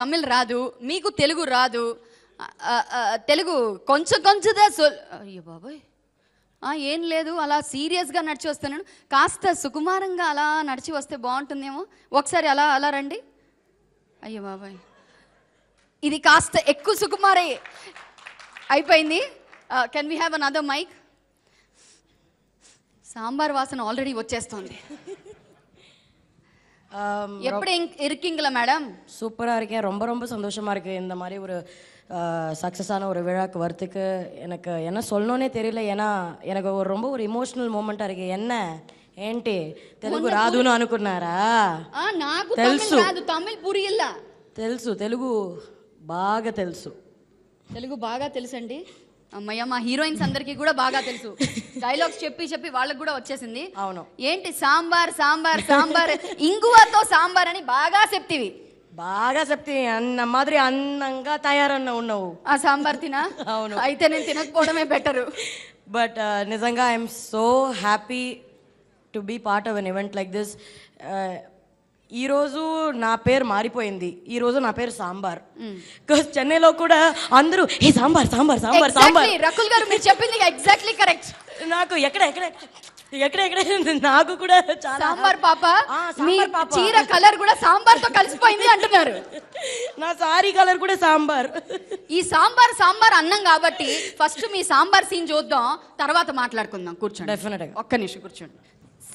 తమిళ్ రాదు, మీకు తెలుగు రాదు, తెలుగు కొంచెం కొంచెందే అయ్యో బాబోయ్, ఏం లేదు, అలా సీరియస్గా నడిచి వస్తున్నాను, కాస్త సుకుమారంగా అలా నడిచి వస్తే బాగుంటుందేమో, ఒకసారి అలా అలా రండి. అయ్యో బాబాయ్, ఇది కాస్త ఎక్కువ సుకుమారే అయిపోయింది. Can we have another mic? Sambar వాసన ఆల్రెడీ వచ్చేస్తుంది. எப்படி இருக்கீங்களா மேடம்? சூப்பராக இருக்கேன். ரொம்ப ரொம்ப சந்தோஷமாக இருக்குது இந்த மாதிரி ஒரு சக்ஸஸான ஒரு விழாக்கு வரத்துக்கு. எனக்கு என்ன சொல்லணுன்னே தெரியல. ஏன்னா எனக்கு ரொம்ப ஒரு ఇమోషనల్ మూమెంట్ అరిగే. ఎన్న ఏంటి తెలుగు రాదును అనుకున్నారా? నాకు తెలుసు, తమిళ్ పురియల్ల తెలుసు, తెలుగు బాగా తెలుసు. తెలుగు బాగా తెలుసండి. అమ్మయ్య, మా హీరోయిన్స్ అందరికీ కూడా బాగా తెలుసు. డైలాగ్స్ చెప్పి చెప్పి వాళ్ళకి కూడా వచ్చేసింది. అవును. ఏంటి సాంబార్ సాంబార్ సాంబార్ ఇంగువతో సాంబార్ అని బాగా చెప్తివి. బాగా చెప్తివి. అన్న మాదిరి అందంగా తయారన్న ఉన్నావు ఆ సాంబార్ తినా. అవును. అయితే నేను తినకపోవడమే బెటరు. బట్ నిజంగా I'm so happy to be part of an event like this. ఈరోజు నా పేరు మారిపోయింది. ఈరోజు నా పేరు సాంబార్. చెన్నైలో కూడా అందరూ ఏ సాంబార్ సాంబార్ సాంబార్ సాంబార్. రకుల్ గారు మీరు చెప్పింది ఎగ్జాక్ట్లీ కరెక్ట్. నాకు ఎక్కడ ఎక్కడ ఎక్కడ ఎక్కడ నాకు కూడా చాలా సాంబార్ పాప, మీ చీర కలర్ కూడా సాంబార్ తో కలిసిపోయింది అంటున్నారు. నా సారీ కలర్ కూడా సాంబార్. ఈ సాంబార్ సాంబార్ అన్నం కాబట్టి ఫస్ట్ మీ సాంబార్ సీన్ చూద్దాం, తర్వాత మాట్లాడుకుందాం. కూర్చోండి. డెఫినెట్గా ఒక్క నిమిషం కూర్చోండి.